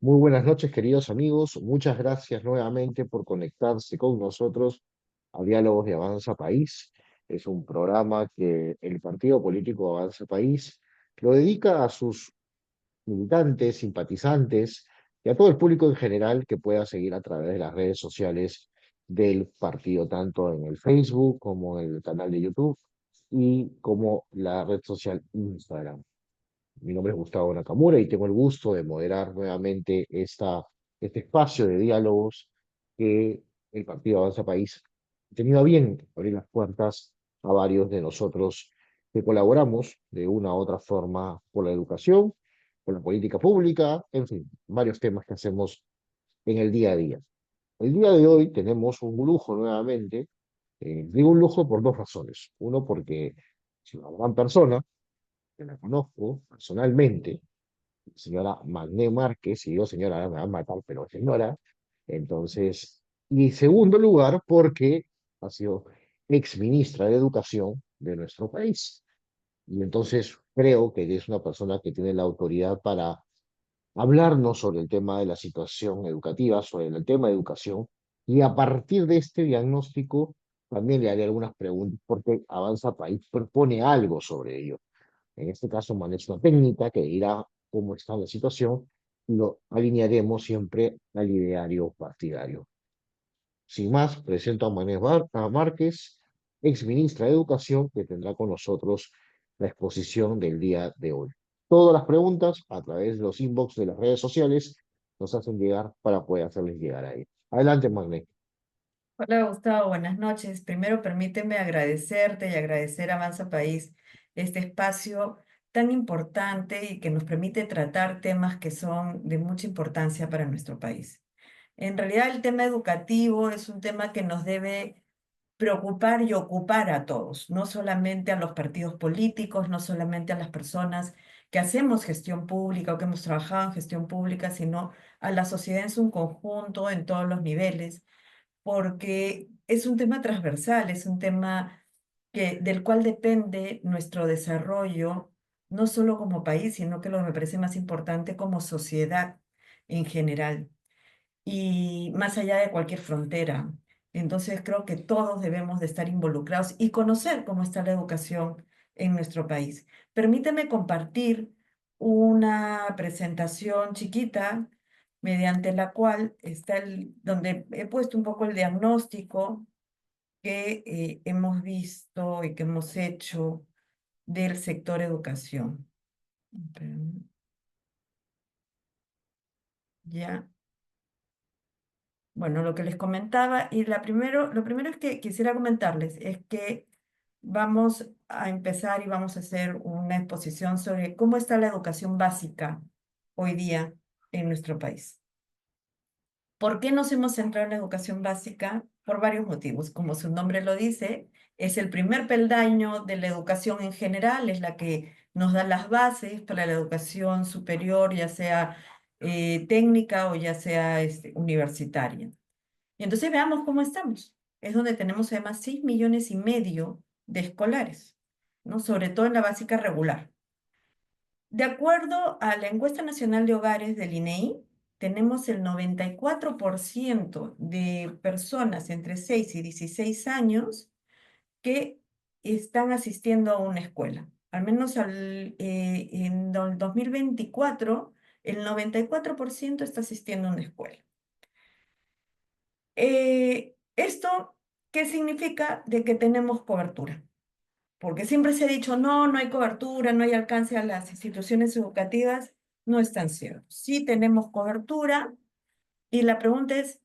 Muy buenas noches, queridos amigos. Muchas gracias nuevamente por conectarse con nosotros a Diálogos de Avanza País. Es un programa que el partido político Avanza País lo dedica a sus militantes, simpatizantes y a todo el público en general que pueda seguir a través de las redes sociales del partido, tanto en el Facebook como en el canal de YouTube y como la red social Instagram. Mi nombre es Gustavo Nakamura y tengo el gusto de moderar nuevamente este espacio de diálogos que el Partido Avanza País ha tenido a bien abrir las puertas a varios de nosotros que colaboramos de una u otra forma por la educación, por la política pública, en fin, varios temas que hacemos en el día a día. El día de hoy tenemos un lujo nuevamente. Digo un lujo por dos razones. Uno, porque es una gran persona que la conozco personalmente, señora Magné Márquez, y digo señora, me va a matar, pero señora. Entonces, y segundo lugar, porque ha sido ex ministra de Educación de nuestro país. Y entonces creo que es una persona que tiene la autoridad para hablarnos sobre el tema de la situación educativa, sobre el tema de educación, y a partir de este diagnóstico también le haré algunas preguntas, porque Avanza País propone algo sobre ello. En este caso, manejo una técnica que dirá cómo está la situación y lo alinearemos siempre al ideario partidario. Sin más, presento a a Márquez, ex ministra de Educación, que tendrá con nosotros la exposición del día de hoy. Todas las preguntas a través de los inbox de las redes sociales nos hacen llegar para poder hacerles llegar a ellos. Adelante, Magné. Hola Gustavo, buenas noches. Primero permíteme agradecerte y agradecer a Avanza País este espacio tan importante y que nos permite tratar temas que son de mucha importancia para nuestro país. En realidad el tema educativo es un tema que nos debe preocupar y ocupar a todos, no solamente a los partidos políticos, no solamente a las personas que hacemos gestión pública o que hemos trabajado en gestión pública, sino a la sociedad en su conjunto, en todos los niveles porque es un tema transversal, es un tema del cual depende nuestro desarrollo, no solo como país, sino que lo que me parece más importante como sociedad en general y más allá de cualquier frontera. Entonces creo que todos debemos de estar involucrados y conocer cómo está la educación en nuestro país. Permíteme compartir una presentación chiquita mediante la cual está donde he puesto un poco el diagnóstico que hemos visto y que hemos hecho del sector educación. Esperen. Ya. Bueno, lo que les comentaba, y lo primero es que quisiera comentarles es que vamos a empezar y vamos a hacer una exposición sobre cómo está la educación básica hoy día en nuestro país. ¿Por qué nos hemos centrado en la educación básica? Por varios motivos. Como su nombre lo dice, es el primer peldaño de la educación en general, es la que nos da las bases para la educación superior, ya sea técnica o ya sea universitaria. Y entonces veamos cómo estamos. Es donde tenemos además 6,5 millones de escolares, ¿no? Sobre todo en la básica regular. De acuerdo a la encuesta nacional de hogares del INEI, tenemos el 94% de personas entre 6 y 16 años que están asistiendo a una escuela. Al menos en el 2024, el 94% está asistiendo a una escuela. ¿Esto qué significa? De que tenemos cobertura. Porque siempre se ha dicho, no, no hay cobertura, no hay alcance a las instituciones educativas. No es tan cierto. Sí tenemos cobertura y la pregunta es,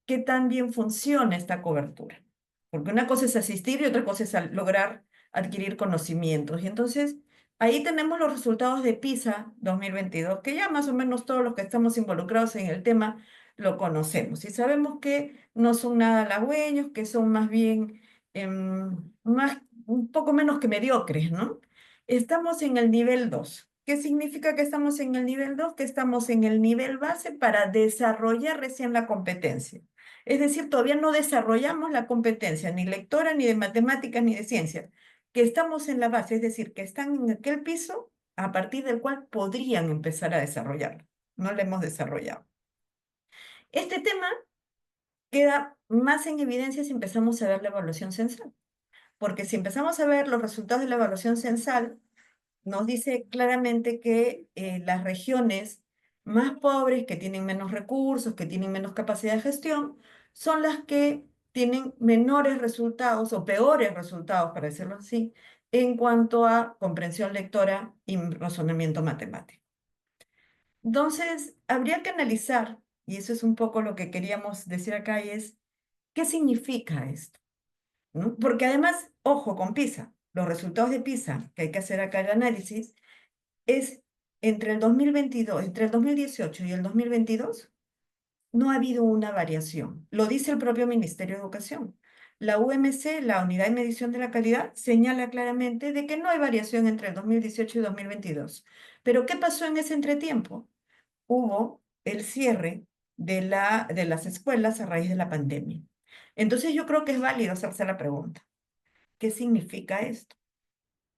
¿qué tan bien funciona esta cobertura? Porque una cosa es asistir y otra cosa es lograr adquirir conocimientos. Y entonces, ahí tenemos los resultados de PISA 2022, que ya más o menos todos los que estamos involucrados en el tema lo conocemos. Y sabemos que no son nada halagüeños, que son más bien un poco menos que mediocres, ¿no? Estamos en el nivel 2. ¿Qué significa que estamos en el nivel 2? Que estamos en el nivel base para desarrollar recién la competencia. Es decir, todavía no desarrollamos la competencia ni lectora, ni de matemáticas, ni de ciencias, que estamos en la base, es decir, que están en aquel piso a partir del cual podrían empezar a desarrollarlo. no la hemos desarrollado. Este tema queda más en evidencia si empezamos a ver la evaluación censal, porque si empezamos a ver los resultados de la evaluación censal, nos dice claramente que las regiones más pobres, que tienen menos recursos, que tienen menos capacidad de gestión, son las que tienen menores resultados o peores resultados, para decirlo así, en cuanto a comprensión lectora y razonamiento matemático. Entonces, habría que analizar, y eso es un poco lo que queríamos decir acá, y es, ¿qué significa esto? ¿No? Porque además, ojo con PISA, los resultados de PISA, que hay que hacer acá el análisis, es entre el 2022, entre el 2018 y el 2022, no ha habido una variación. Lo dice el propio Ministerio de Educación. La UMC, la Unidad de Medición de la Calidad, señala claramente de que no hay variación entre el 2018 y 2022. Pero ¿qué pasó en ese entretiempo? Hubo el cierre de las escuelas a raíz de la pandemia. Entonces yo creo que es válido hacerse la pregunta, ¿qué significa esto?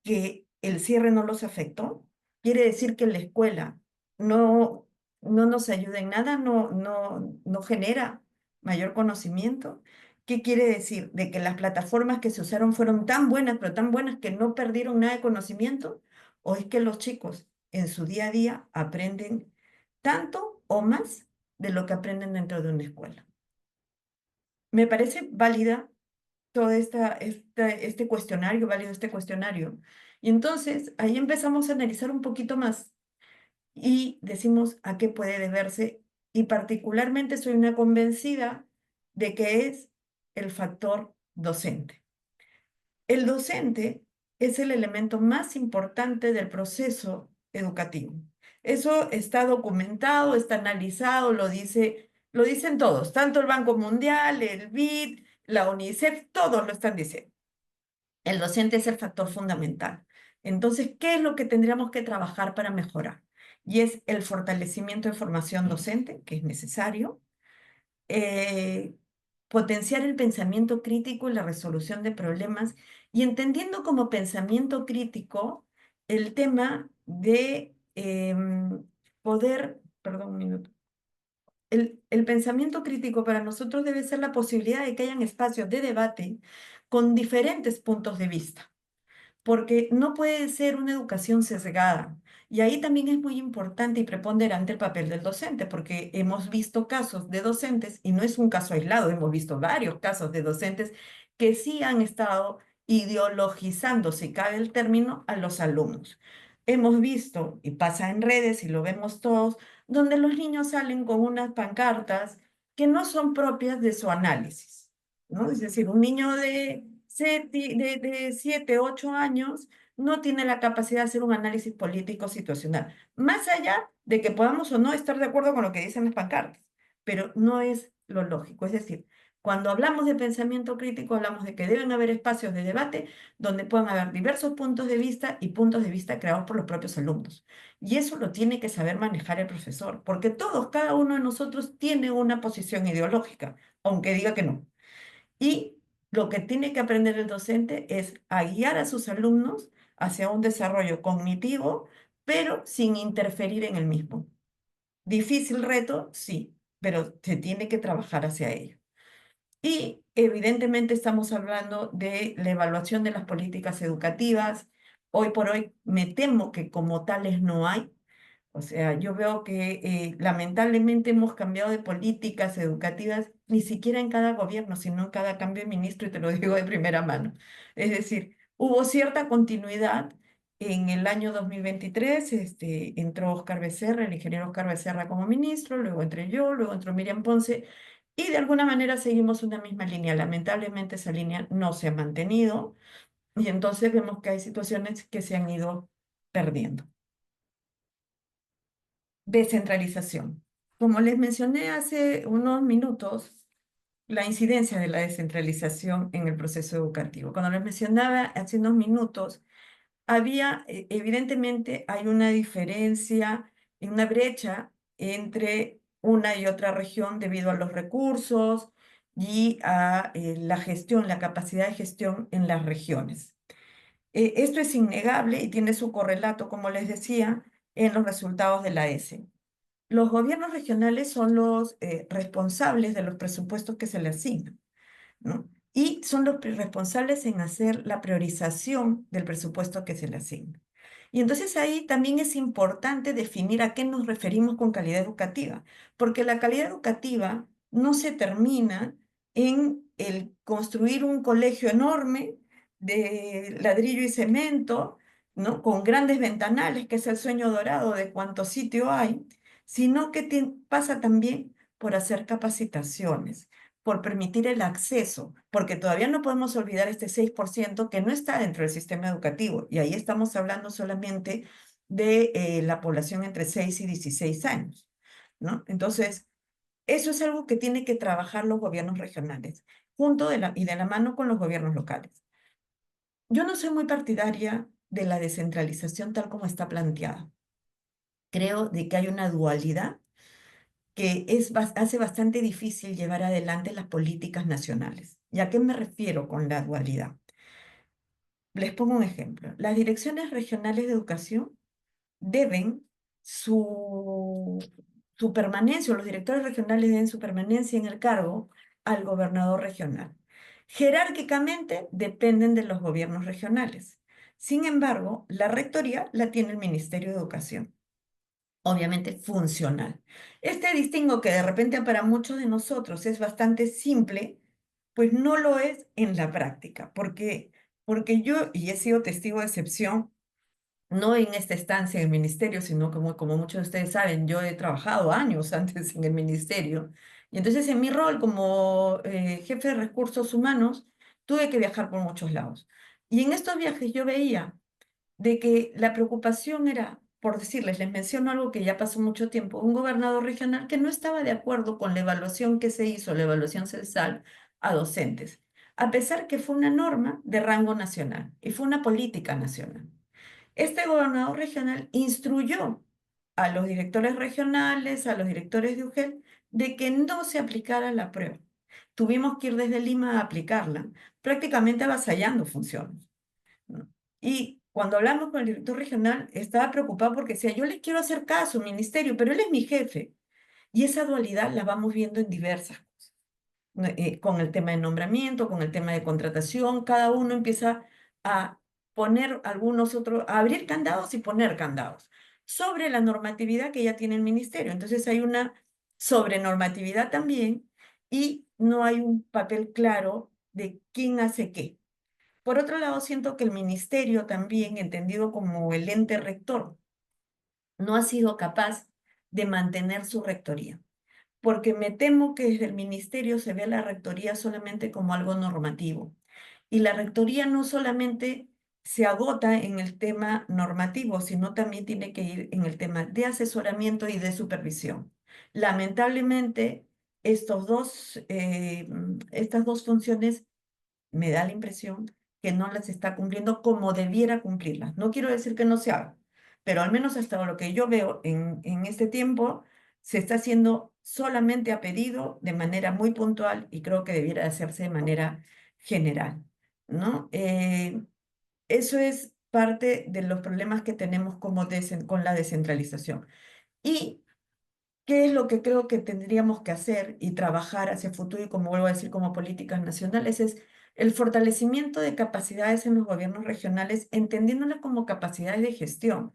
Que el cierre no los afectó, quiere decir que la escuela no, no nos ayuda en nada, no genera mayor conocimiento. ¿Qué quiere decir? De que las plataformas que se usaron fueron tan buenas, pero tan buenas que no perdieron nada de conocimiento, o es que los chicos en su día a día aprenden tanto o más de lo que aprenden dentro de una escuela. Me parece válida todo este cuestionario, válido este cuestionario. Y entonces ahí empezamos a analizar un poquito más y decimos a qué puede deberse. Y particularmente soy una convencida de que es el factor docente. El docente es el elemento más importante del proceso educativo. Eso está documentado, está analizado, lo dicen todos, tanto el Banco Mundial, el BID, la UNICEF, todos lo están diciendo. El docente es el factor fundamental. Entonces, ¿qué es lo que tendríamos que trabajar para mejorar? Y es el fortalecimiento de formación docente, que es necesario, eh, potenciar el pensamiento crítico y la resolución de problemas, y entendiendo como pensamiento crítico el tema de poder, perdón un minuto, el pensamiento crítico para nosotros debe ser la posibilidad de que hayan espacios de debate con diferentes puntos de vista, porque no puede ser una educación sesgada. Y ahí también es muy importante y preponderante el papel del docente, porque hemos visto casos de docentes, y no es un caso aislado, hemos visto varios casos de docentes que sí han estado ideologizando, si cabe el término, a los alumnos. Hemos visto, y pasa en redes y lo vemos todos, donde los niños salen con unas pancartas que no son propias de su análisis, ¿no? Es decir, un niño de 7, 8 años no tiene la capacidad de hacer un análisis político situacional, más allá de que podamos o no estar de acuerdo con lo que dicen las pancartas, pero no es lo lógico. Es decir, cuando hablamos de pensamiento crítico, hablamos de que deben haber espacios de debate donde puedan haber diversos puntos de vista y puntos de vista creados por los propios alumnos. Y eso lo tiene que saber manejar el profesor, porque todos, cada uno de nosotros tiene una posición ideológica, aunque diga que no. Y lo que tiene que aprender el docente es a guiar a sus alumnos hacia un desarrollo cognitivo, pero sin interferir en el mismo. Difícil reto, sí, pero se tiene que trabajar hacia ello. Y evidentemente estamos hablando de la evaluación de las políticas educativas. Hoy por hoy me temo que como tales no hay. O sea, yo veo que lamentablemente hemos cambiado de políticas educativas, ni siquiera en cada gobierno, sino en cada cambio de ministro, y te lo digo de primera mano. Es decir, hubo cierta continuidad. En el año 2023 entró Oscar Becerra, el ingeniero Oscar Becerra como ministro, luego entré yo, luego entró Miriam Ponce, y de alguna manera seguimos una misma línea. Lamentablemente esa línea no se ha mantenido, y entonces vemos que hay situaciones que se han ido perdiendo. Descentralización. Como les mencioné hace unos minutos, la incidencia de la descentralización en el proceso educativo. Cuando les mencionaba hace unos minutos, evidentemente hay una diferencia, una brecha entre una y otra región debido a los recursos y a la gestión, la capacidad de gestión en las regiones. Esto es innegable y tiene su correlato, como les decía, en los resultados de la ESE. los gobiernos regionales son los responsables de los presupuestos que se les asignan, ¿no? Y son los responsables en hacer la priorización del presupuesto que se le asigna. Y entonces ahí también es importante definir a qué nos referimos con calidad educativa, porque la calidad educativa no se termina en el construir un colegio enorme de ladrillo y cemento, ¿no? Con grandes ventanales, que es el sueño dorado de cuánto sitio hay, sino que pasa también por hacer capacitaciones, por permitir el acceso, porque todavía no podemos olvidar este 6% que no está dentro del sistema educativo, y ahí estamos hablando solamente de la población entre 6 y 16 años, ¿no? Entonces, eso es algo que tienen que trabajar los gobiernos regionales, y de la mano con los gobiernos locales. Yo no soy muy partidaria de la descentralización tal como está planteada. Creo de que hay una dualidad que hace bastante difícil llevar adelante las políticas nacionales. ¿Y a qué me refiero con la dualidad? Les pongo un ejemplo. Las direcciones regionales de educación deben su, su permanencia, o los directores regionales deben su permanencia en el cargo al gobernador regional. Jerárquicamente dependen de los gobiernos regionales. Sin embargo, la rectoría la tiene el Ministerio de Educación, obviamente funcional. Este distingo que de repente para muchos de nosotros es bastante simple, pues no lo es en la práctica, porque yo, y he sido testigo de excepción, no en esta estancia en el ministerio, sino como muchos de ustedes saben, yo he trabajado años antes en el ministerio, y entonces en mi rol como jefe de recursos humanos, tuve que viajar por muchos lados. Y en estos viajes yo veía de que la preocupación era, por decirles, les menciono algo que ya pasó mucho tiempo, un gobernador regional que no estaba de acuerdo con la evaluación que se hizo, la evaluación censal a docentes, a pesar que fue una norma de rango nacional y fue una política nacional. Este gobernador regional instruyó a los directores regionales, a los directores de UGEL, de que no se aplicara la prueba. Tuvimos que ir desde Lima a aplicarla, prácticamente avasallando funciones, ¿no? Y cuando hablamos con el director regional, estaba preocupado porque decía, yo les quiero hacer caso, ministerio, pero él es mi jefe. Y esa dualidad la vamos viendo en diversas cosas, ¿no? Con el tema de nombramiento, con el tema de contratación, cada uno empieza a poner algunos otros, a abrir candados y poner candados sobre la normatividad que ya tiene el ministerio. Entonces hay una sobrenormatividad también y no hay un papel claro de quién hace qué. Por otro lado, siento que el ministerio también, entendido como el ente rector, no ha sido capaz de mantener su rectoría, porque me temo que desde el ministerio se ve a la rectoría solamente como algo normativo. Y la rectoría no solamente se agota en el tema normativo, sino también tiene que ir en el tema de asesoramiento y de supervisión. Lamentablemente, estas dos funciones me da la impresión que no las está cumpliendo como debiera cumplirlas. No quiero decir que no se haga, pero al menos hasta lo que yo veo en este tiempo, se está haciendo solamente a pedido, de manera muy puntual, y creo que debiera hacerse de manera general, ¿no? Eso es parte de los problemas que tenemos con la descentralización. ¿Y qué es lo que creo que tendríamos que hacer y trabajar hacia el futuro? Y como vuelvo a decir, como políticas nacionales, es el fortalecimiento de capacidades en los gobiernos regionales, entendiéndolas como capacidades de gestión.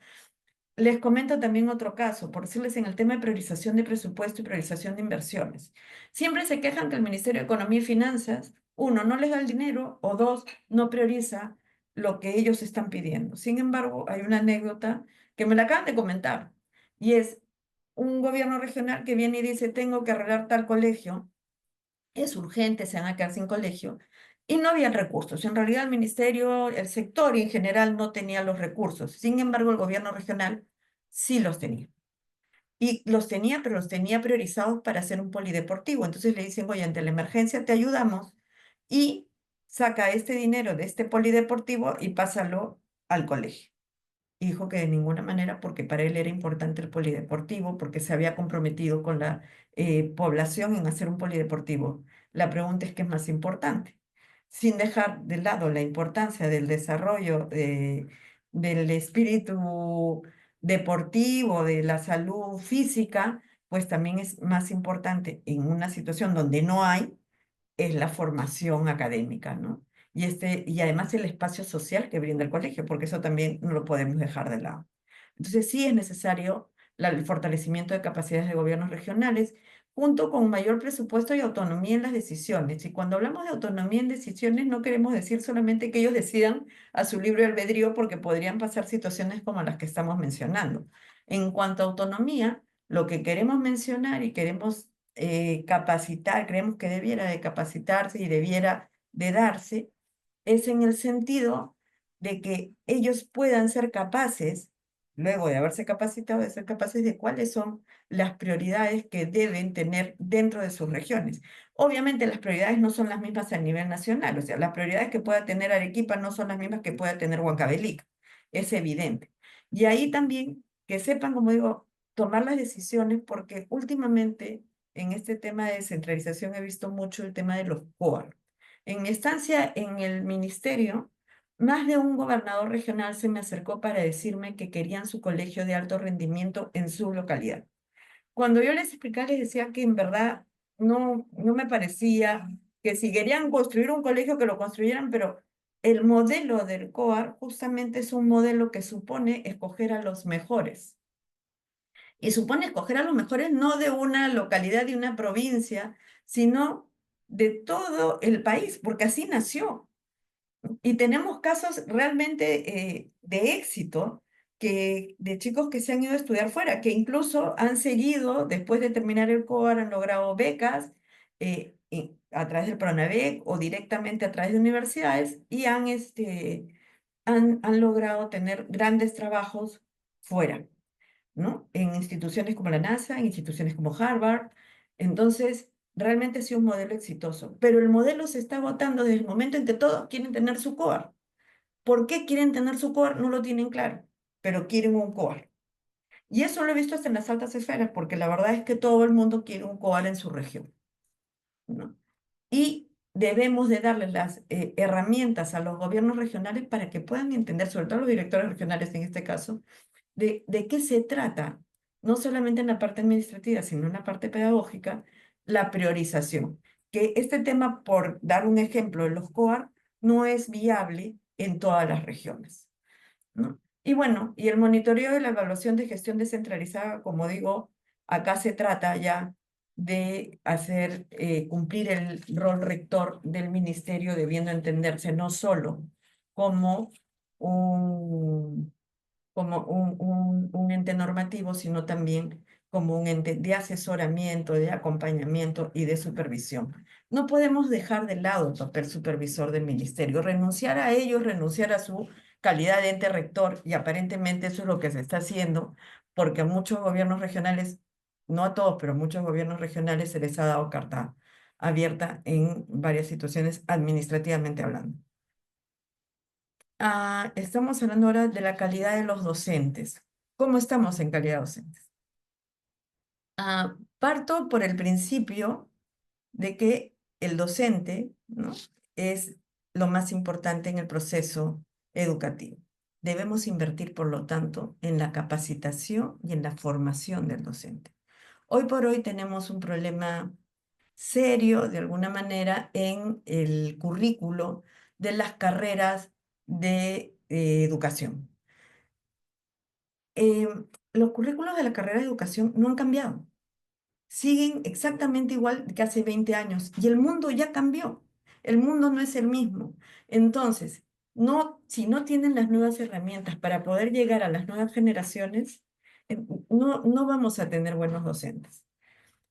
Les comento también otro caso, por decirles en el tema de priorización de presupuesto y priorización de inversiones. Siempre se quejan que el Ministerio de Economía y Finanzas, uno, no les da el dinero, o dos, no prioriza lo que ellos están pidiendo. Sin embargo, hay una anécdota que me la acaban de comentar, y es un gobierno regional que viene y dice, tengo que arreglar tal colegio, es urgente, se van a quedar sin colegio, y no había recursos. En realidad el ministerio, el sector en general no tenía los recursos. Sin embargo, el gobierno regional sí los tenía. Y los tenía, pero los tenía priorizados para hacer un polideportivo. Entonces le dicen, oye, ante la emergencia te ayudamos y saca este dinero de este polideportivo y pásalo al colegio. Y dijo que de ninguna manera, porque para él era importante el polideportivo, porque se había comprometido con la población en hacer un polideportivo. La pregunta es qué es más importante, sin dejar de lado la importancia del desarrollo del espíritu deportivo, de la salud física, pues también es más importante en una situación donde no hay, es la formación académica, ¿no? Y además el espacio social que brinda el colegio, porque eso también no lo podemos dejar de lado. Entonces sí es necesario el fortalecimiento de capacidades de gobiernos regionales, junto con mayor presupuesto y autonomía en las decisiones. Y cuando hablamos de autonomía en decisiones, no queremos decir solamente que ellos decidan a su libre albedrío, porque podrían pasar situaciones como las que estamos mencionando. En cuanto a autonomía, lo que queremos mencionar y queremos capacitar, creemos que debiera de capacitarse y debiera de darse, es en el sentido de que ellos puedan ser capaces, luego de haberse capacitado, de ser capaces de cuáles son las prioridades que deben tener dentro de sus regiones. Obviamente las prioridades no son las mismas a nivel nacional, o sea, las prioridades que pueda tener Arequipa no son las mismas que pueda tener Huancavelica, es evidente. Y ahí también que sepan, como digo, tomar las decisiones, porque últimamente en este tema de descentralización he visto mucho el tema de los COAR. En mi estancia en el ministerio, más de un gobernador regional se me acercó para decirme que querían su colegio de alto rendimiento en su localidad. Cuando yo les explicaba, les decía que en verdad no me parecía que si querían construir un colegio, que lo construyeran, pero el modelo del COAR justamente es un modelo que supone escoger a los mejores. Y supone escoger a los mejores no de una localidad, de una provincia, sino de todo el país, porque así nació. Y tenemos casos realmente de éxito de chicos que se han ido a estudiar fuera, que incluso han seguido, después de terminar el COAR, han logrado becas a través del PRONAVEC o directamente a través de universidades y han logrado tener grandes trabajos fuera, ¿no? En instituciones como la NASA, en instituciones como Harvard. Entonces, realmente ha sido un modelo exitoso, pero el modelo se está agotando desde el momento en que todos quieren tener su COAR. ¿Por qué quieren tener su COAR? No lo tienen claro, pero quieren un COAR. Y eso lo he visto hasta en las altas esferas, porque la verdad es que todo el mundo quiere un COAR en su región, ¿no? Y debemos de darles las herramientas a los gobiernos regionales para que puedan entender, sobre todo los directores regionales en este caso, de qué se trata, no solamente en la parte administrativa, sino en la parte pedagógica, la priorización. Que este tema, por dar un ejemplo, de los COAR, no es viable en todas las regiones, ¿no? Y bueno, y el monitoreo y la evaluación de gestión descentralizada, como digo, acá se trata ya de hacer cumplir el rol rector del ministerio, debiendo entenderse no solo como un un ente normativo, sino también como un ente de asesoramiento, de acompañamiento y de supervisión. No podemos dejar de lado el papel supervisor del ministerio, renunciar a ellos, renunciar a su calidad de ente rector, y aparentemente eso es lo que se está haciendo, porque a muchos gobiernos regionales, no a todos, pero a muchos gobiernos regionales se les ha dado carta abierta en varias situaciones administrativamente hablando. Estamos hablando ahora de la calidad de los docentes. ¿Cómo estamos en calidad de docentes? Parto por el principio de que el docente, ¿no?, es lo más importante en el proceso educativo. Debemos invertir, por lo tanto, en la capacitación y en la formación del docente. Hoy por hoy tenemos un problema serio, de alguna manera, en el currículo de las carreras de educación. Eh, los currículos de la carrera de educación no han cambiado, siguen exactamente igual que hace 20 años y el mundo ya cambió, el mundo no es el mismo. Entonces, si no tienen las nuevas herramientas para poder llegar a las nuevas generaciones, no vamos a tener buenos docentes.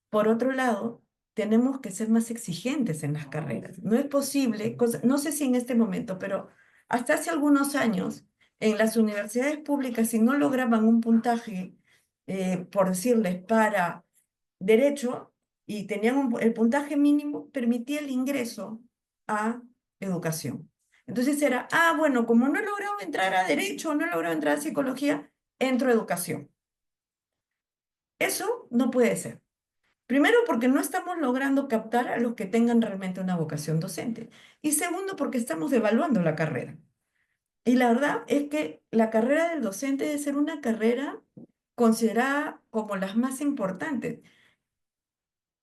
Por otro lado, tenemos que ser más exigentes en las carreras. No es posible, no sé si en este momento, pero hasta hace algunos años, en las universidades públicas, si no lograban un puntaje, por decirles, para derecho, y tenían el puntaje mínimo, permitía el ingreso a educación. Entonces era, bueno, como no he logrado entrar a derecho, no he logrado entrar a psicología, entro a educación. Eso no puede ser. Primero, porque no estamos logrando captar a los que tengan realmente una vocación docente. Y segundo, porque estamos devaluando la carrera. Y la verdad es que la carrera del docente debe ser una carrera considerada como las más importantes.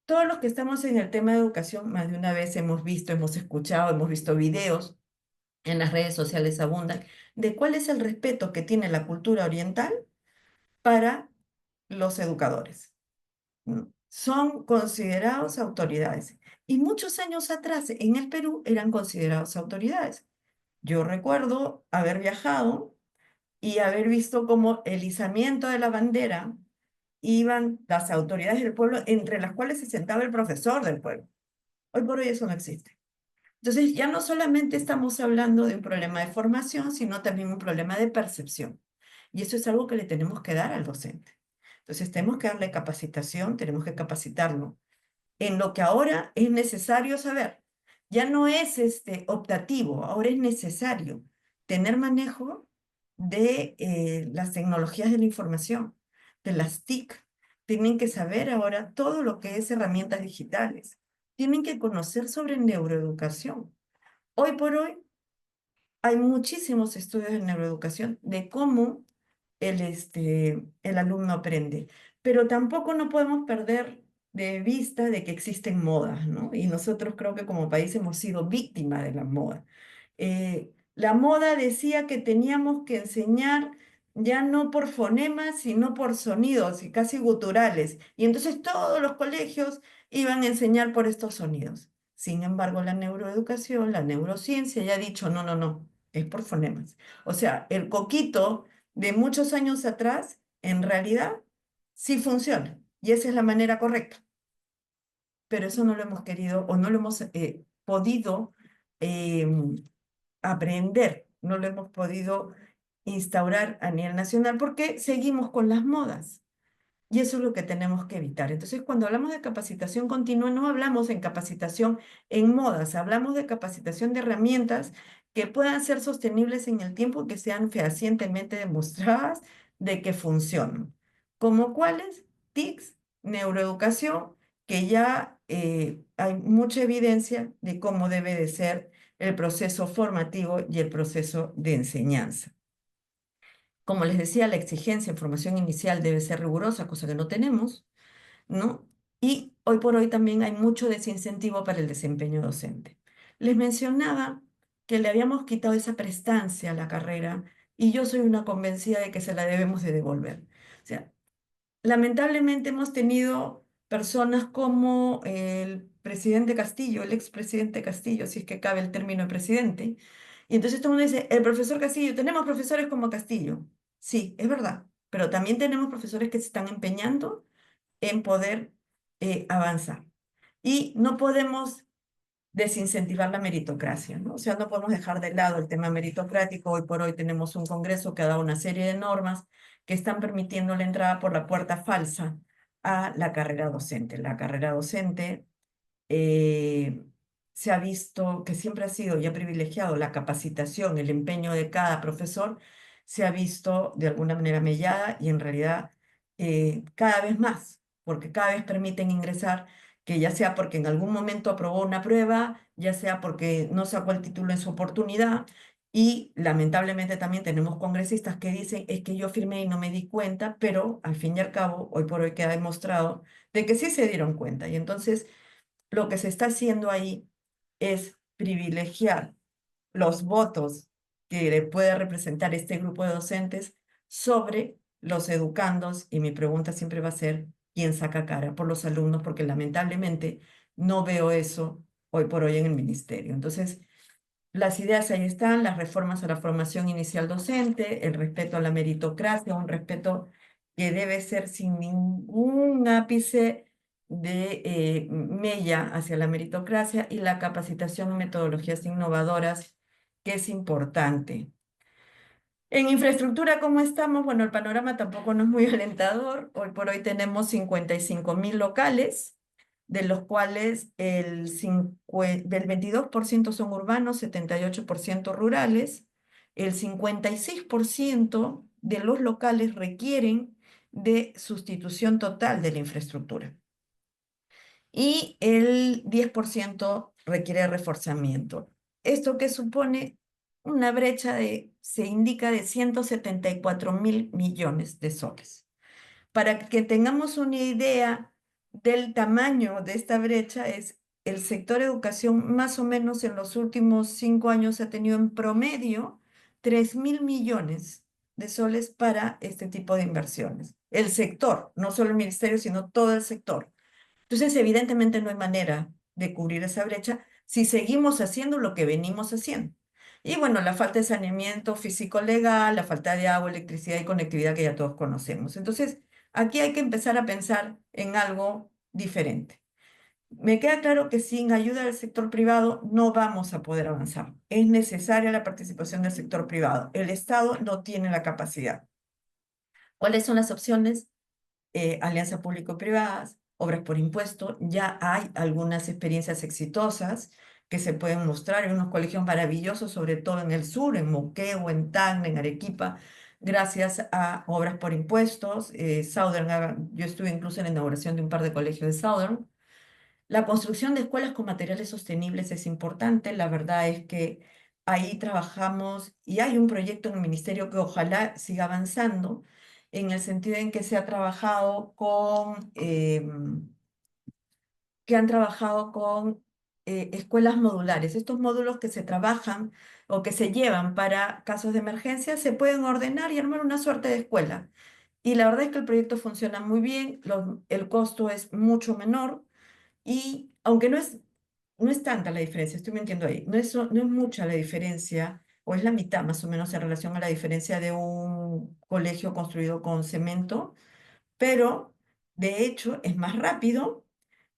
Todos los que estamos en el tema de educación, más de una vez hemos visto, hemos escuchado, hemos visto videos, en las redes sociales abundan, de cuál es el respeto que tiene la cultura oriental para los educadores, ¿no? Son considerados autoridades. Y muchos años atrás en el Perú eran considerados autoridades. Yo recuerdo haber viajado y haber visto cómo el izamiento de la bandera iban las autoridades del pueblo, entre las cuales se sentaba el profesor del pueblo. Hoy por hoy eso no existe. Entonces, ya no solamente estamos hablando de un problema de formación, sino también un problema de percepción. Y eso es algo que le tenemos que dar al docente. Entonces, tenemos que darle capacitación, tenemos que capacitarlo en lo que ahora es necesario saber. Ya no es optativo, ahora es necesario tener manejo de las tecnologías de la información, de las TIC. Tienen que saber ahora todo lo que es herramientas digitales. Tienen que conocer sobre neuroeducación. Hoy por hoy hay muchísimos estudios de neuroeducación de cómo el alumno aprende, pero tampoco no podemos perder de vista de que existen modas, ¿no? Y nosotros creo que como país hemos sido víctimas de la moda. La moda decía que teníamos que enseñar ya no por fonemas, sino por sonidos y casi guturales. Y entonces todos los colegios iban a enseñar por estos sonidos. Sin embargo, la neuroeducación, la neurociencia ya ha dicho, no, no, no, es por fonemas. O sea, el coquito de muchos años atrás, en realidad, sí funciona. Y esa es la manera correcta. Pero eso no lo hemos querido o no lo hemos podido eh, aprender, no lo hemos podido instaurar a nivel nacional porque seguimos con las modas. Y eso es lo que tenemos que evitar. Entonces, cuando hablamos de capacitación continua, no hablamos en capacitación en modas, hablamos de capacitación de herramientas que puedan ser sostenibles en el tiempo y que sean fehacientemente demostradas de que funcionan. ¿Como cuáles? TICs, neuroeducación, que ya hay mucha evidencia de cómo debe de ser el proceso formativo y el proceso de enseñanza. Como les decía, la exigencia en formación inicial debe ser rigurosa, cosa que no tenemos, ¿no? Y hoy por hoy también hay mucho desincentivo para el desempeño docente. Les mencionaba que le habíamos quitado esa prestancia a la carrera y yo soy una convencida de que se la debemos de devolver. O sea, lamentablemente hemos tenido personas como el presidente Castillo, el expresidente Castillo, si es que cabe el término de presidente, y entonces todo el mundo dice, el profesor Castillo, tenemos profesores como Castillo. Sí, es verdad, pero también tenemos profesores que se están empeñando en poder avanzar. Y no podemos desincentivar la meritocracia, ¿no? O sea, no podemos dejar de lado el tema meritocrático. Hoy por hoy tenemos un Congreso que ha dado una serie de normas que están permitiendo la entrada por la puerta falsa a la carrera docente. La carrera docente eh, se ha visto que siempre ha sido ya privilegiado la capacitación, el empeño de cada profesor, se ha visto de alguna manera mellada y en realidad cada vez más, porque cada vez permiten ingresar, que ya sea porque en algún momento aprobó una prueba, ya sea porque no sacó el título en su oportunidad. Y lamentablemente también tenemos congresistas que dicen, es que yo firmé y no me di cuenta, pero al fin y al cabo, hoy por hoy queda demostrado de que sí se dieron cuenta. Y entonces lo que se está haciendo ahí es privilegiar los votos que le puede representar este grupo de docentes sobre los educandos, y mi pregunta siempre va a ser, ¿quién saca cara por los alumnos? Porque lamentablemente no veo eso hoy por hoy en el ministerio. Entonces, las ideas ahí están, las reformas a la formación inicial docente, el respeto a la meritocracia, un respeto que debe ser sin ningún ápice de mella hacia la meritocracia y la capacitación en metodologías innovadoras, que es importante. En infraestructura, ¿cómo estamos? Bueno, el panorama tampoco no es muy alentador. Hoy por hoy tenemos 55.000 locales, de los cuales del 22% son urbanos, 78% rurales. El 56% de los locales requieren de sustitución total de la infraestructura y el 10% requiere reforzamiento. ¿Esto que supone? Una brecha se indica de 174.000 millones de soles. Para que tengamos una idea del tamaño de esta brecha, es el sector educación más o menos en los últimos 5 años ha tenido en promedio 3.000 millones de soles para este tipo de inversiones. El sector, no solo el ministerio, sino todo el sector. Entonces, evidentemente no hay manera de cubrir esa brecha si seguimos haciendo lo que venimos haciendo. Y bueno, la falta de saneamiento físico-legal, la falta de agua, electricidad y conectividad que ya todos conocemos. Entonces, aquí hay que empezar a pensar en algo diferente. Me queda claro que sin ayuda del sector privado no vamos a poder avanzar. Es necesaria la participación del sector privado. El Estado no tiene la capacidad. ¿Cuáles son las opciones? Alianzas público-privadas, obras por impuesto. Ya hay algunas experiencias exitosas que se pueden mostrar en unos colegios maravillosos, sobre todo en el sur, en Moquegua, en Tacna, en Arequipa, gracias a obras por impuestos. Southern, yo estuve incluso en la inauguración de un par de colegios de Southern. La construcción de escuelas con materiales sostenibles es importante. La verdad es que ahí trabajamos y hay un proyecto en el ministerio que ojalá siga avanzando en el sentido en que se ha trabajado con, que han trabajado con escuelas modulares. Estos módulos que se trabajan o que se llevan para casos de emergencia se pueden ordenar y armar una suerte de escuela. Y la verdad es que el proyecto funciona muy bien, el costo es mucho menor. Y aunque no es tanta la diferencia, estoy mintiendo ahí, no es mucha la diferencia, o es la mitad más o menos en relación a la diferencia de un colegio construido con cemento, pero de hecho es más rápido,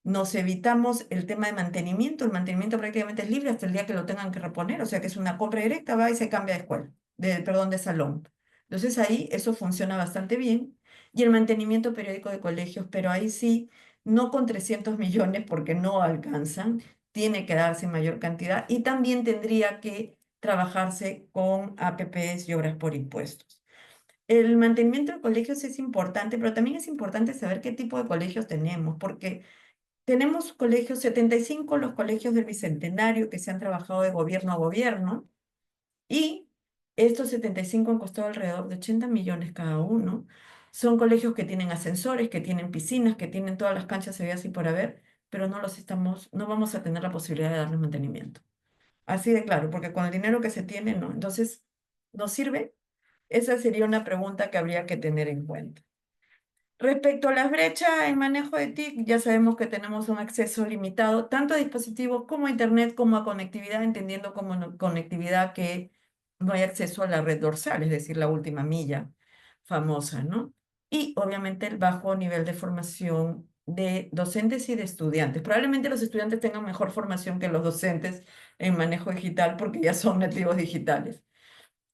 nos evitamos el tema de mantenimiento. El mantenimiento prácticamente es libre hasta el día que lo tengan que reponer, o sea que es una compra directa, va y se cambia de escuela, perdón, de salón. Entonces ahí eso funciona bastante bien. Y el mantenimiento periódico de colegios, pero ahí sí, no con 300 millones porque no alcanzan, tiene que darse mayor cantidad y también tendría que trabajarse con APPs y obras por impuestos. El mantenimiento de colegios es importante, pero también es importante saber qué tipo de colegios tenemos, porque tenemos colegios, 75 los colegios del Bicentenario que se han trabajado de gobierno a gobierno, y estos 75 han costado alrededor de 80 millones cada uno. Son colegios que tienen ascensores, que tienen piscinas, que tienen todas las canchas habidas y por haber, pero no vamos a tener la posibilidad de darles mantenimiento. Así de claro, porque con el dinero que se tiene, no. Entonces, ¿nos sirve? Esa sería una pregunta que habría que tener en cuenta. Respecto a las brechas en manejo de TIC, ya sabemos que tenemos un acceso limitado tanto a dispositivos como a Internet, como a conectividad, entendiendo como conectividad que no hay acceso a la red dorsal, es decir, la última milla famosa, ¿no? Y obviamente el bajo nivel de formación de docentes y de estudiantes. Probablemente los estudiantes tengan mejor formación que los docentes en manejo digital porque ya son nativos digitales.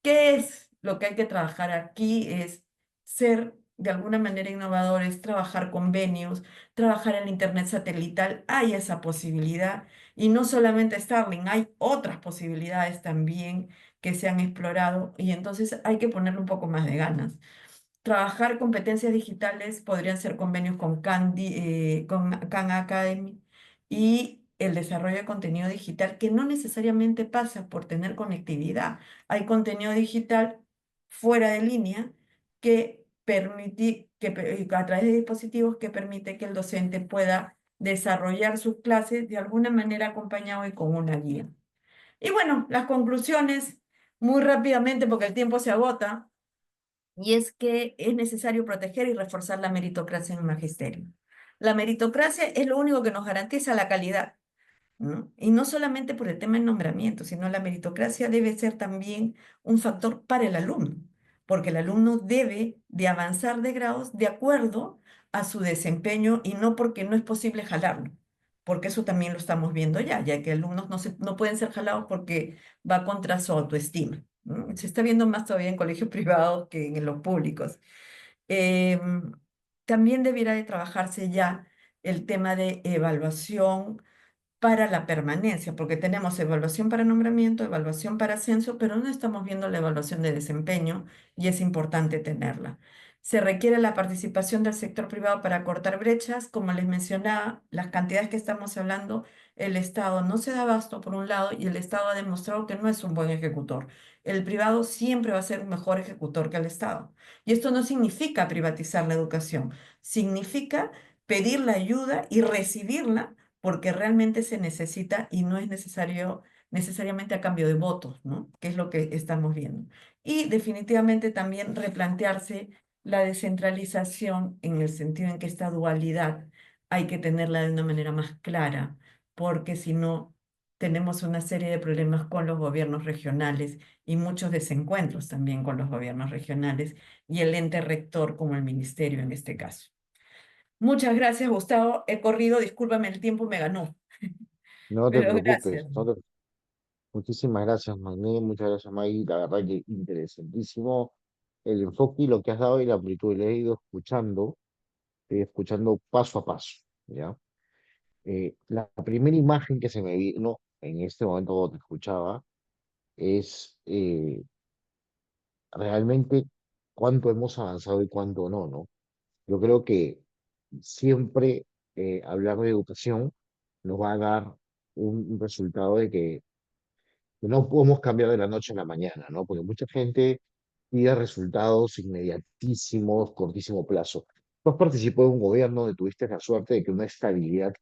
¿Qué es lo que hay que trabajar aquí? Es ser de alguna manera innovadores, trabajar convenios, trabajar en Internet satelital. Hay esa posibilidad. Y no solamente Starlink, hay otras posibilidades también que se han explorado y entonces hay que ponerle un poco más de ganas. Trabajar competencias digitales podrían ser convenios con con Khan Academy y el desarrollo de contenido digital que no necesariamente pasa por tener conectividad. Hay contenido digital fuera de línea que a través de dispositivos que permite que el docente pueda desarrollar sus clases de alguna manera acompañado y con una guía. Y bueno, las conclusiones, muy rápidamente porque el tiempo se agota, y es que es necesario proteger y reforzar la meritocracia en el magisterio. La meritocracia es lo único que nos garantiza la calidad, ¿no? Y no solamente por el tema del nombramiento, sino la meritocracia debe ser también un factor para el alumno, porque el alumno debe de avanzar de grados de acuerdo a su desempeño y no porque no es posible jalarlo, porque eso también lo estamos viendo ya que alumnos no pueden ser jalados porque va contra su autoestima, ¿no? Se está viendo más todavía en colegios privados que en los públicos. Em, También debiera de trabajarse ya el tema de evaluación para la permanencia, porque tenemos evaluación para nombramiento, evaluación para ascenso, pero no estamos viendo la evaluación de desempeño y es importante tenerla. Se requiere la participación del sector privado para cortar brechas. Como les mencionaba, las cantidades que estamos hablando, el Estado no se da abasto por un lado y el Estado ha demostrado que no es un buen ejecutor. El privado siempre va a ser un mejor ejecutor que el Estado. Y esto no significa privatizar la educación, significa pedir la ayuda y recibirla porque realmente se necesita y no es necesario necesariamente a cambio de votos, ¿no? Que es lo que estamos viendo. Y definitivamente también replantearse la descentralización en el sentido en que esta dualidad hay que tenerla de una manera más clara, porque si no, tenemos una serie de problemas con los gobiernos regionales y muchos desencuentros también con los gobiernos regionales y el ente rector como el ministerio en este caso. Muchas gracias, Gustavo. He corrido, discúlpame, el tiempo me ganó, No te pero preocupes, gracias. muchísimas gracias, Magné, muchas gracias, Maggie. La verdad que interesantísimo el enfoque y lo que has dado y la amplitud. Le he ido escuchando, paso a paso, ¿ya? La primera imagen que se me vino en este momento cuando te escuchaba es realmente cuánto hemos avanzado y cuánto no, ¿no? Yo creo que siempre hablar de educación nos va a dar un resultado de que no podemos cambiar de la noche a la mañana, ¿no? Porque mucha gente pide resultados inmediatísimos, cortísimo plazo. Tú has participado en un gobierno donde tuviste la suerte de que una estabilidad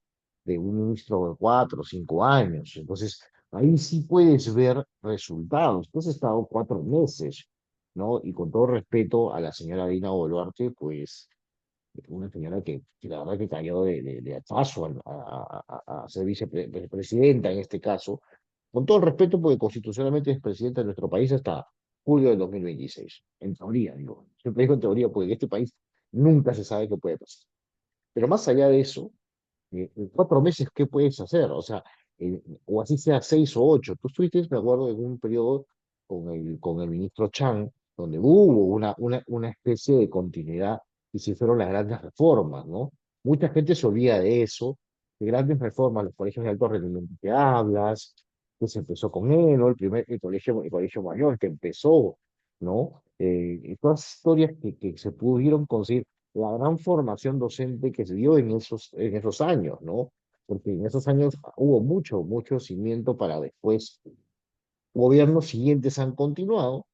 de un ministro de 4 o 5 años. Entonces, ahí sí puedes ver resultados. Tú has estado 4 meses, ¿no? Y con todo respeto a la señora Dina Boluarte, pues una señora que la verdad que cayó de paso a ser vicepresidenta en este caso, con todo el respeto, porque constitucionalmente es presidenta de nuestro país hasta julio del 2026, en teoría, digo. Siempre digo en teoría porque en este país nunca se sabe qué puede pasar. Pero más allá de eso, en 4 meses, ¿qué puedes hacer? O sea, o así sea 6 o 8. Tú estuviste, me acuerdo, en un periodo con el ministro Chang, donde hubo una especie de continuidad y se hicieron las grandes reformas, ¿no? Mucha gente se olvida de eso, de grandes reformas, los colegios de alto rendimiento que hablas, que se empezó con él, ¿no? El colegio mayor que empezó, ¿no? Y todas historias que se pudieron conseguir la gran formación docente que se dio en esos años, ¿no? Porque en esos años hubo mucho cimiento para después gobiernos siguientes han continuado,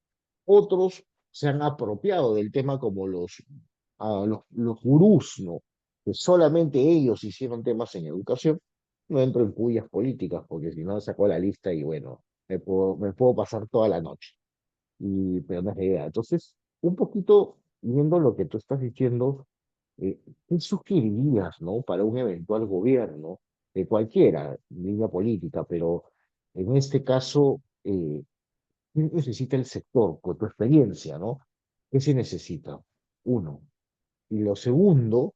otros se han apropiado del tema como los gurús, ¿no? Que solamente ellos hicieron temas en educación. No entro en pullas políticas porque si no sacó la lista y bueno, me puedo pasar toda la noche pero no es la idea. Entonces, un poquito viendo lo que tú estás diciendo, ¿qué sugerirías, no, para un eventual gobierno de cualquiera línea política, pero en este caso, ¿qué necesita el sector por tu experiencia, no? ¿Qué se necesita? Uno. Y lo segundo,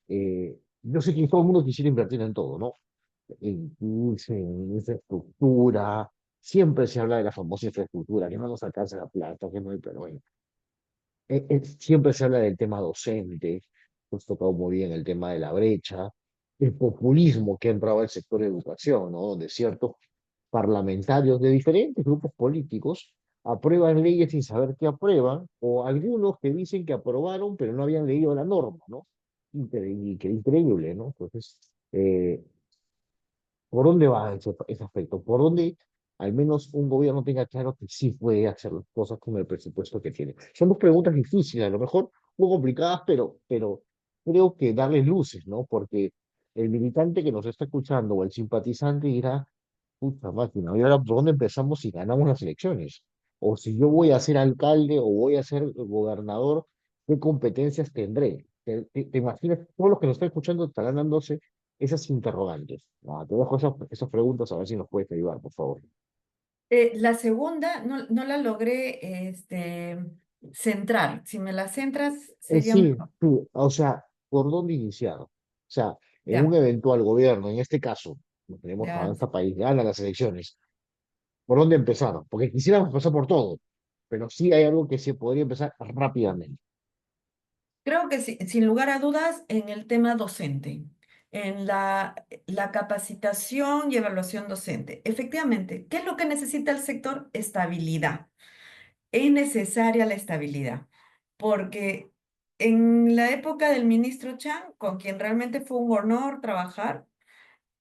yo sé que todo el mundo quisiera invertir en todo, ¿no? En infraestructura, siempre se habla de la famosa infraestructura, que no nos alcanza la plata, que no hay, pero bueno. Siempre se habla del tema docente, pues tocado muy bien el tema de la brecha, el populismo que ha entrado al sector de educación, ¿no? Donde ciertos parlamentarios de diferentes grupos políticos aprueban leyes sin saber qué aprueban, o algunos que dicen que aprobaron pero no habían leído la norma, ¿no? Increíble, ¿no? Entonces, eh, ¿por dónde va ese aspecto? ¿Por dónde al menos un gobierno tenga claro que sí puede hacer las cosas con el presupuesto que tiene? Son dos preguntas difíciles, a lo mejor un poco complicadas, pero creo que darles luces, ¿no? Porque el militante que nos está escuchando o el simpatizante dirá, puta máquina, ¿y ahora por dónde empezamos si ganamos las elecciones? O si yo voy a ser alcalde o voy a ser gobernador, ¿qué competencias tendré? ¿Te imaginas? Todos los que nos están escuchando estarán dándose esas interrogantes. Te dejo esas preguntas a ver si nos puedes ayudar, por favor. La segunda no la logré centrar. Si me la centras, sería Sí, mejor. sí, o sea, ¿por dónde iniciar? O sea, en un Ya, eventual gobierno, en este caso, no tenemos ya. Avanza País, gana las elecciones, ¿por dónde empezar? Porque quisiéramos pasar por todo, pero sí hay algo que se podría empezar rápidamente. Creo que sin lugar a dudas en el tema docente, en la capacitación y evaluación docente. Efectivamente, ¿qué es lo que necesita el sector? Estabilidad. Es necesaria la estabilidad, porque En la época del ministro Chang, con quien realmente fue un honor trabajar,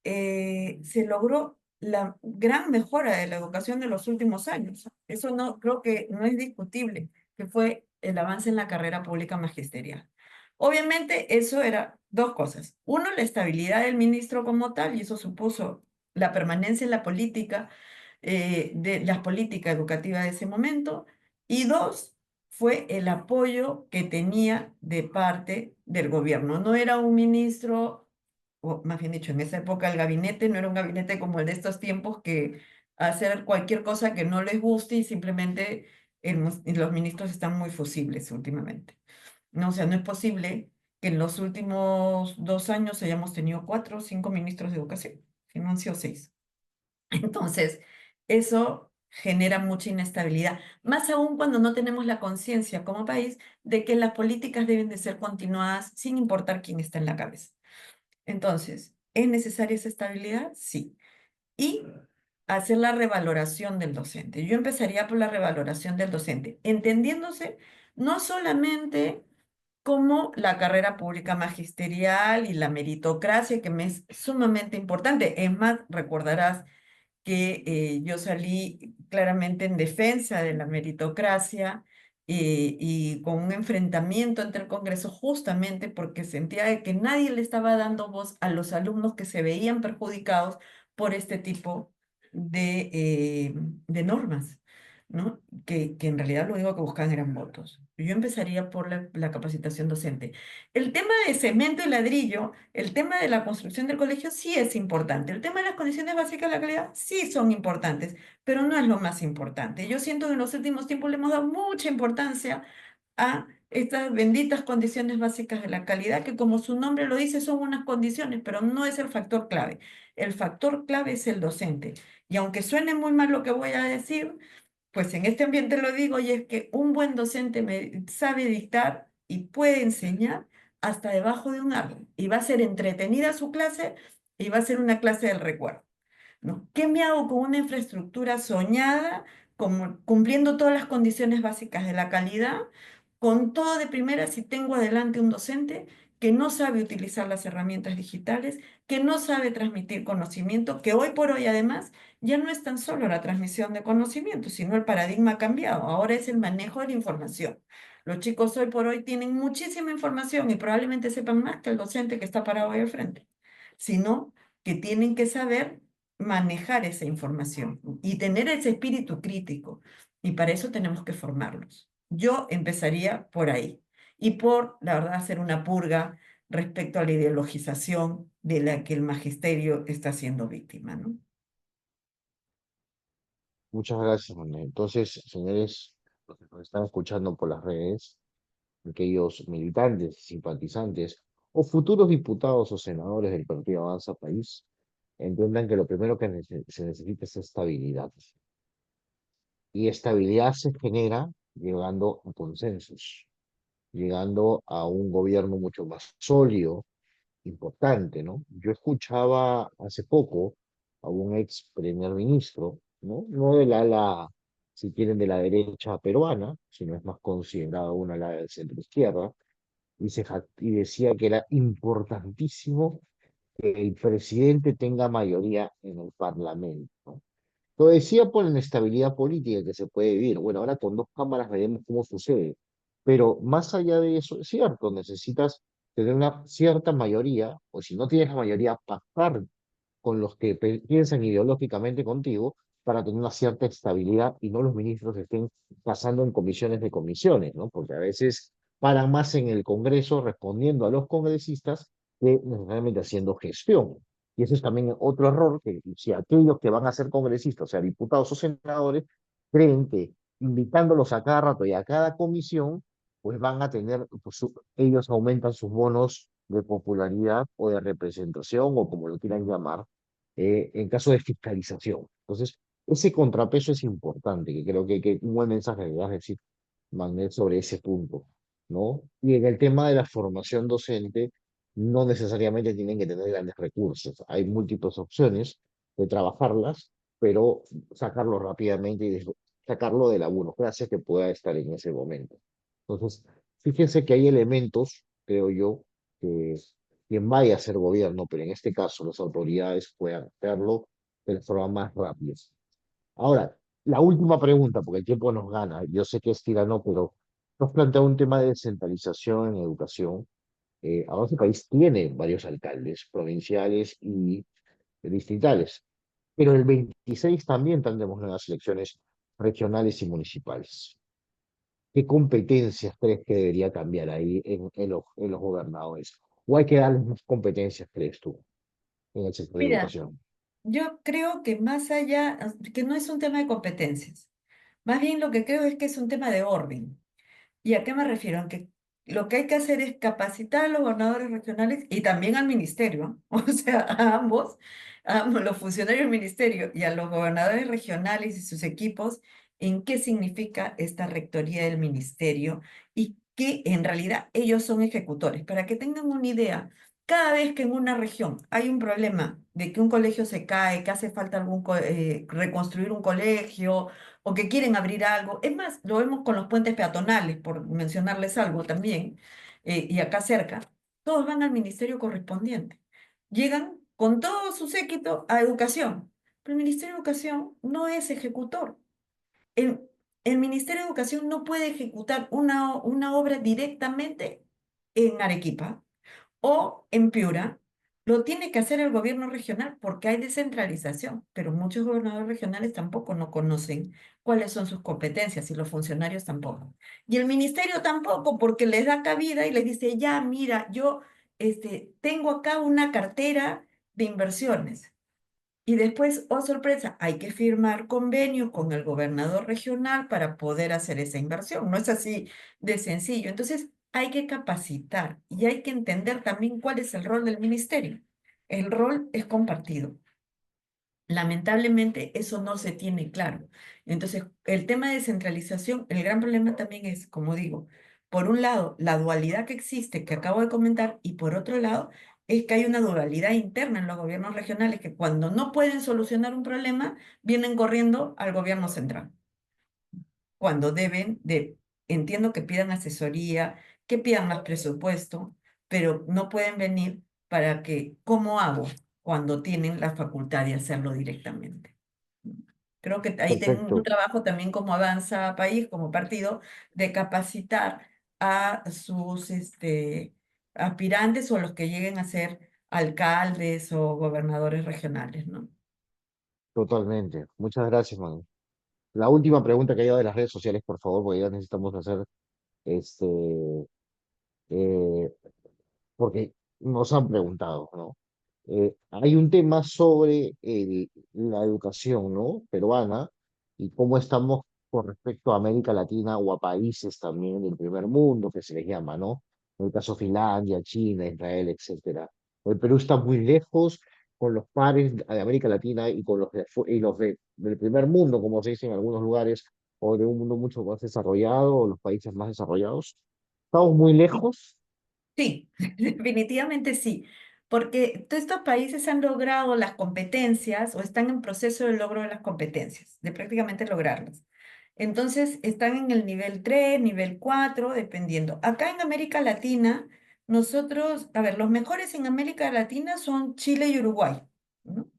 se logró la gran mejora de la educación de los últimos años. Eso no, creo que no es discutible, que fue el avance en la carrera pública magisterial. Obviamente, eso era dos cosas. Uno, la estabilidad del ministro como tal, y eso supuso la permanencia en la política, de las políticas educativas de ese momento. Y dos, fue el apoyo que tenía de parte del gobierno. No era un ministro, o más bien dicho, en esa época el gabinete no era un gabinete como el de estos tiempos que hacer cualquier cosa que no les guste y simplemente los ministros están muy fusibles últimamente. No, o sea, no es posible que en los últimos 2 años hayamos tenido 4 o 5 ministros de educación, si no han sido 6. Entonces, eso genera mucha inestabilidad, más aún cuando no tenemos la conciencia como país de que las políticas deben de ser continuadas sin importar quién está en la cabeza. Entonces, ¿es necesaria esa estabilidad? Sí. Y hacer la revaloración del docente. Yo empezaría por la revaloración del docente, entendiéndose no solamente como la carrera pública magisterial y la meritocracia, que me es sumamente importante. Es más, recordarás que yo salí claramente en defensa de la meritocracia, y con un enfrentamiento entre el Congreso justamente porque sentía de que nadie le estaba dando voz a los alumnos que se veían perjudicados por este tipo de normas, ¿no? Que en realidad lo único que buscaban eran votos. Yo empezaría por la capacitación docente. El tema de cemento y ladrillo, el tema de la construcción del colegio sí es importante. El tema de las condiciones básicas de la calidad sí son importantes, pero no es lo más importante. Yo siento que en los últimos tiempos le hemos dado mucha importancia a estas benditas condiciones básicas de la calidad, que como su nombre lo dice, son unas condiciones, pero no es el factor clave. El factor clave es el docente. Y aunque suene muy mal lo que voy a decir, pues en este ambiente lo digo, y es que un buen docente sabe dictar y puede enseñar hasta debajo de un árbol. Y va a ser entretenida su clase y va a ser una clase del recuerdo, ¿no? ¿Qué me hago con una infraestructura soñada, cumpliendo todas las condiciones básicas de la calidad, con todo de primera si tengo adelante un docente que no sabe utilizar las herramientas digitales, que no sabe transmitir conocimiento, que hoy por hoy además ya no es tan solo la transmisión de conocimiento, sino el paradigma ha cambiado, ahora es el manejo de la información. Los chicos hoy por hoy tienen muchísima información y probablemente sepan más que el docente que está parado ahí al frente, sino que tienen que saber manejar esa información y tener ese espíritu crítico. Y para eso tenemos que formarlos. Yo empezaría por ahí y por, la verdad, hacer una purga respecto a la ideologización de la que el magisterio está siendo víctima, ¿no? Muchas gracias, Manuel. Entonces, señores, los que nos están escuchando por las redes, aquellos militantes, simpatizantes o futuros diputados o senadores del Partido Avanza País, entiendan que lo primero que se necesita es estabilidad. Y estabilidad se genera llegando a consensos, llegando a un gobierno mucho más sólido, importante, ¿no? Yo escuchaba hace poco a un ex primer ministro, ¿no? No del ala, si quieren, de la derecha peruana, sino es más considerado una ala del centro izquierda, y decía que era importantísimo que el presidente tenga mayoría en el Parlamento, ¿no? Lo decía por la inestabilidad política que se puede vivir. Bueno, ahora con dos cámaras veremos cómo sucede. Pero más allá de eso, es cierto, necesitas tener una cierta mayoría, o si no tienes la mayoría, pactar con los que piensan ideológicamente contigo para tener una cierta estabilidad y no los ministros estén pasando en comisiones de comisiones, ¿no? Porque a veces paran más en el Congreso respondiendo a los congresistas que necesariamente haciendo gestión. Y eso es también otro error, que si aquellos que van a ser congresistas, o sea, diputados o senadores, creen que invitándolos a cada rato y a cada comisión, pues van a tener, pues, ellos aumentan sus bonos de popularidad o de representación o como lo quieran llamar, en caso de fiscalización. Entonces, ese contrapeso es importante, que creo que un buen mensaje le vas a decir, Magnet, sobre ese punto, ¿no? Y en el tema de la formación docente, no necesariamente tienen que tener grandes recursos. Hay múltiples opciones de trabajarlas, pero sacarlo rápidamente y sacarlo de la burocracia que pueda estar en ese momento. Entonces, Fíjense que hay elementos, creo yo, que quien vaya a ser gobierno, pero en este caso las autoridades puedan hacerlo de la forma más rápida. Ahora, la última pregunta, porque el tiempo nos gana. Yo sé que es tirano, pero nos plantea un tema de descentralización en educación. Ahora este país tiene varios alcaldes provinciales y distritales, pero el 26 también tendremos nuevas elecciones regionales y municipales. ¿Qué competencias crees que debería cambiar ahí en los gobernadores? ¿O hay que darles más competencias, crees tú, en el sector de Mira, educación? yo creo que más allá, que no es un tema de competencias, más bien lo que creo es que es un tema de orden. ¿Y a qué me refiero? En que lo que hay que hacer es capacitar a los gobernadores regionales y también al ministerio, o sea, a ambos, los funcionarios del ministerio y a los gobernadores regionales y sus equipos, en qué significa esta rectoría del ministerio y que en realidad ellos son ejecutores. Para que tengan una idea, cada vez que en una región hay un problema de que un colegio se cae, que hace falta reconstruir un colegio, o que quieren abrir algo. Es más, lo vemos con los puentes peatonales, por mencionarles algo también, y acá cerca, todos van al ministerio correspondiente. Llegan con todo su séquito a educación, pero el Ministerio de Educación no es ejecutor. El, el Ministerio de Educación no puede ejecutar una obra directamente en Arequipa o en Piura, lo tiene que hacer el gobierno regional porque hay descentralización, pero muchos gobernadores regionales tampoco no conocen cuáles son sus competencias y los funcionarios tampoco. Y el ministerio tampoco porque les da cabida y les dice, ya, mira, yo tengo acá una cartera de inversiones. Y después, oh sorpresa, hay que firmar convenio con el gobernador regional para poder hacer esa inversión. No es así de sencillo. Entonces, hay que capacitar y hay que entender también cuál es el rol del ministerio. El rol es compartido. Lamentablemente, eso no se tiene claro. Entonces, el tema de descentralización, el gran problema también es, como digo, por un lado, la dualidad que existe, que acabo de comentar, y por otro lado, es que hay una dualidad interna en los gobiernos regionales que cuando no pueden solucionar un problema, vienen corriendo al gobierno central cuando deben de, entiendo que pidan asesoría, que pidan más presupuesto, pero no pueden venir para que, ¿cómo hago? Cuando tienen la facultad de hacerlo directamente. Creo que ahí tengo un Perfecto, trabajo también como Avanza País, como partido, de capacitar a sus aspirantes o los que lleguen a ser alcaldes o gobernadores regionales, ¿no? totalmente. Muchas gracias, man. La última pregunta que haya de las redes sociales, por favor, porque ya necesitamos hacer este, eh, porque nos han preguntado, ¿no? Hay un tema sobre la educación, ¿no? Peruana y cómo estamos con respecto a América Latina o a países también del primer mundo, que se les llama, ¿no? En el caso Finlandia, China, Israel, etcétera. El Perú está muy lejos con los pares de América Latina y con del primer mundo, como se dice en algunos lugares, o de un mundo mucho más desarrollado, o los países más desarrollados. Estamos muy lejos. Sí, definitivamente sí, porque todos estos países han logrado las competencias o están en proceso de logro de las competencias, de prácticamente lograrlas. Entonces, están en el nivel 3, nivel 4, dependiendo. Acá en América Latina, nosotros, a ver, los mejores en América Latina son Chile y Uruguay, ¿no?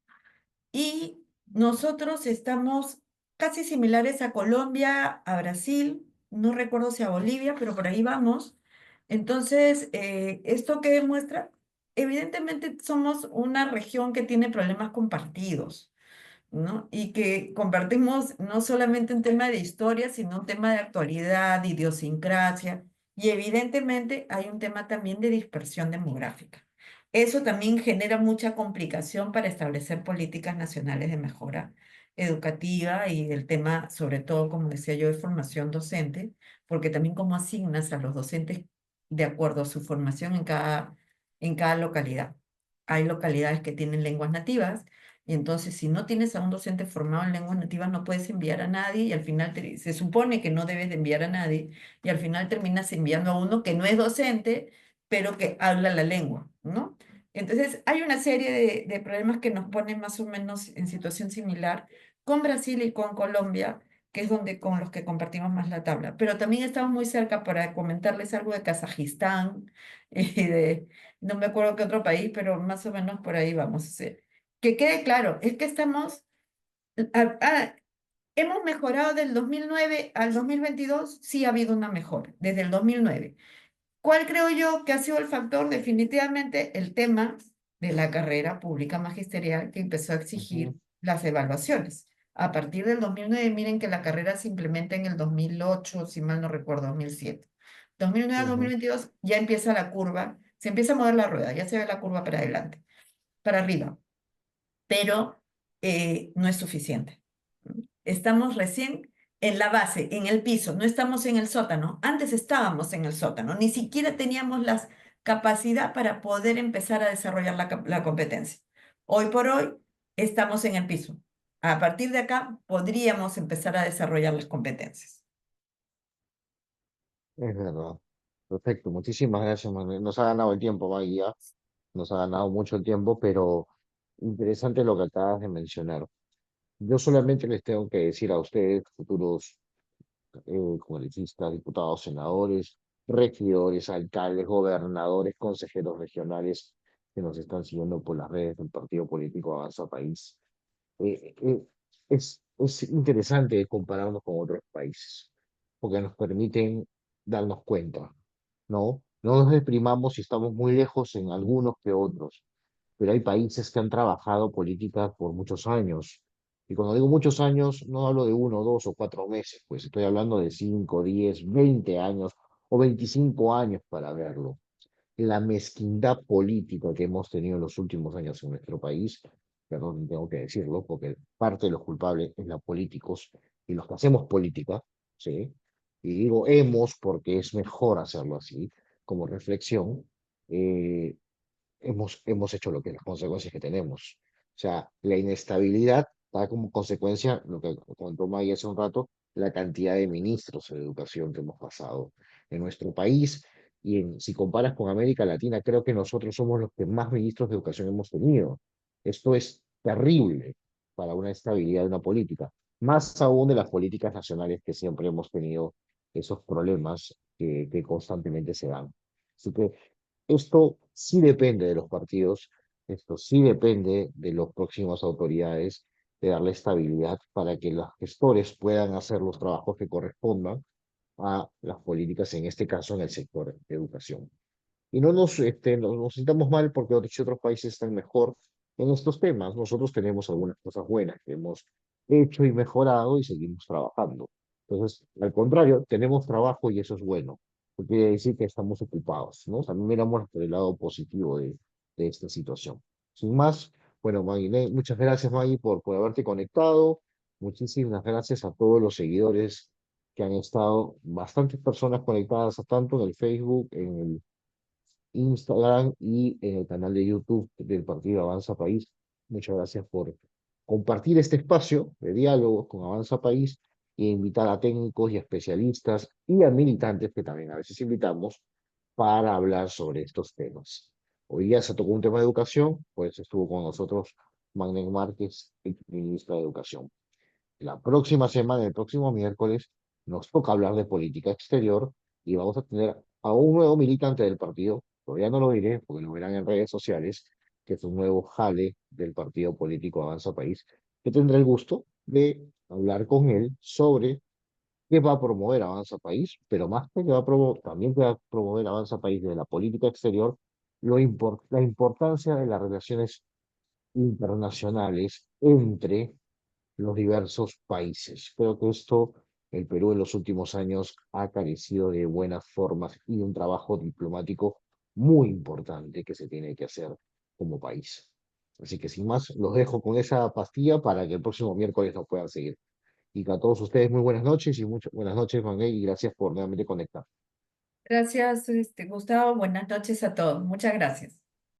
Y nosotros estamos casi similares a Colombia, a Brasil, no recuerdo si a Bolivia, pero por ahí vamos. Entonces, ¿esto qué demuestra? Evidentemente somos una región que tiene problemas compartidos, ¿no? Y que compartimos no solamente un tema de historia, sino un tema de actualidad, de idiosincrasia, y evidentemente hay un tema también de dispersión demográfica. Eso también genera mucha complicación para establecer políticas nacionales de mejora educativa y el tema, sobre todo, como decía yo, de formación docente, porque también cómo asignas a los docentes de acuerdo a su formación en cada localidad. Hay localidades que tienen lenguas nativas y entonces, si no tienes a un docente formado en lenguas nativas, no puedes enviar a nadie y al final se supone que no debes de enviar a nadie y al final terminas enviando a uno que no es docente, pero que habla la lengua, ¿no? Entonces, hay una serie de problemas que nos ponen más o menos en situación similar con Brasil y con Colombia, que es donde con los que compartimos más la tabla. Pero también estamos muy cerca para comentarles algo de Kazajistán y de, no me acuerdo qué otro país, pero más o menos por ahí vamos. Que quede claro, es que estamos, a- a- hemos mejorado del 2009 al 2022, sí ha habido una mejora, desde el 2009. ¿Cuál creo yo que ha sido el factor? Definitivamente el tema de la carrera pública magisterial que empezó a Ujú, exigir las evaluaciones. A partir del 2009, miren que la carrera se implementa en el 2008, si mal no recuerdo, 2007. 2009 a ujú. 2022 ya empieza la curva, se empieza a mover la rueda, ya se ve la curva para adelante, para arriba, pero no es suficiente. Estamos recién en la base, en el piso, no estamos en el sótano. Antes estábamos en el sótano, ni siquiera teníamos la capacidad para poder empezar a desarrollar la competencia. Hoy por hoy estamos en el piso. A partir de acá podríamos empezar a desarrollar las competencias. Es verdad. Perfecto. Muchísimas gracias, Manuel. Nos ha ganado el tiempo, Maggie, ya. Nos ha ganado mucho el tiempo, pero interesante lo que acabas de mencionar. Yo solamente les tengo que decir a ustedes, futuros congresistas, diputados, senadores, regidores, alcaldes, gobernadores, consejeros regionales que nos están siguiendo por las redes del partido político Avanza País. Eh, eh, es interesante compararnos con otros países, porque nos permiten darnos cuenta, ¿no? No nos deprimamos si estamos muy lejos en algunos que otros, pero hay países que han trabajado política por muchos años. Y cuando digo muchos años, no hablo de 1, 2 o 4 meses, pues estoy hablando de 5, 10, 20 años o 25 años para verlo. La mezquindad política que hemos tenido en los últimos años en nuestro país, perdón, tengo que decirlo, porque parte de los culpables es la políticos y los que hacemos política, ¿sí? Y digo hemos porque es mejor hacerlo así, como reflexión. eh, hemos hecho lo que las consecuencias que tenemos. O sea, la inestabilidad da como consecuencia, lo que contó Maggie hace un rato, la cantidad de ministros de educación que hemos pasado en nuestro país. Y si comparas con América Latina, creo que nosotros somos los que más ministros de educación hemos tenido. Esto es terrible para una estabilidad de una política, más aún de las políticas nacionales que siempre hemos tenido esos problemas que constantemente se dan. Así que esto sí depende de los partidos, esto sí depende de las próximas autoridades, de darle estabilidad para que los gestores puedan hacer los trabajos que correspondan a las políticas, en este caso en el sector de educación. Y no nos sintamos mal porque otros países están mejor en estos temas. Nosotros tenemos algunas cosas buenas que hemos hecho y mejorado y seguimos trabajando. Entonces, al contrario, tenemos trabajo y eso es bueno, porque quiere decir que estamos ocupados, ¿no? También miramos por el lado positivo de esta situación. Sin más, bueno, Maggie, muchas gracias, Maggie, por haberte conectado. Muchísimas gracias a todos los seguidores que han estado, bastantes personas conectadas, tanto en el Facebook, en el Instagram y en el canal de YouTube del Partido Avanza País. Muchas gracias por compartir este espacio de diálogo con Avanza País e invitar a técnicos y especialistas y a militantes que también a veces invitamos para hablar sobre estos temas. Hoy día se tocó un tema de educación, pues estuvo con nosotros Magnen Márquez, ministra de Educación. La próxima semana, el próximo miércoles, nos toca hablar de política exterior y vamos a tener a un nuevo militante del partido, todavía no lo diré porque lo verán en redes sociales, que es un nuevo jale del partido político Avanza País, que tendré el gusto de hablar con él sobre qué va a promover Avanza País, pero más que va a promover, también que va a promover Avanza País de la política exterior, la importancia de las relaciones internacionales entre los diversos países. Creo que esto, el Perú en los últimos años ha carecido de buenas formas y de un trabajo diplomático muy importante que se tiene que hacer como país. Así que sin más, los dejo con esa pastilla para que el próximo miércoles nos puedan seguir. Y a todos ustedes muy buenas noches y muchas buenas noches, Manuel, y gracias por nuevamente conectar. Gracias, Gustavo. Buenas noches a todos. Muchas gracias.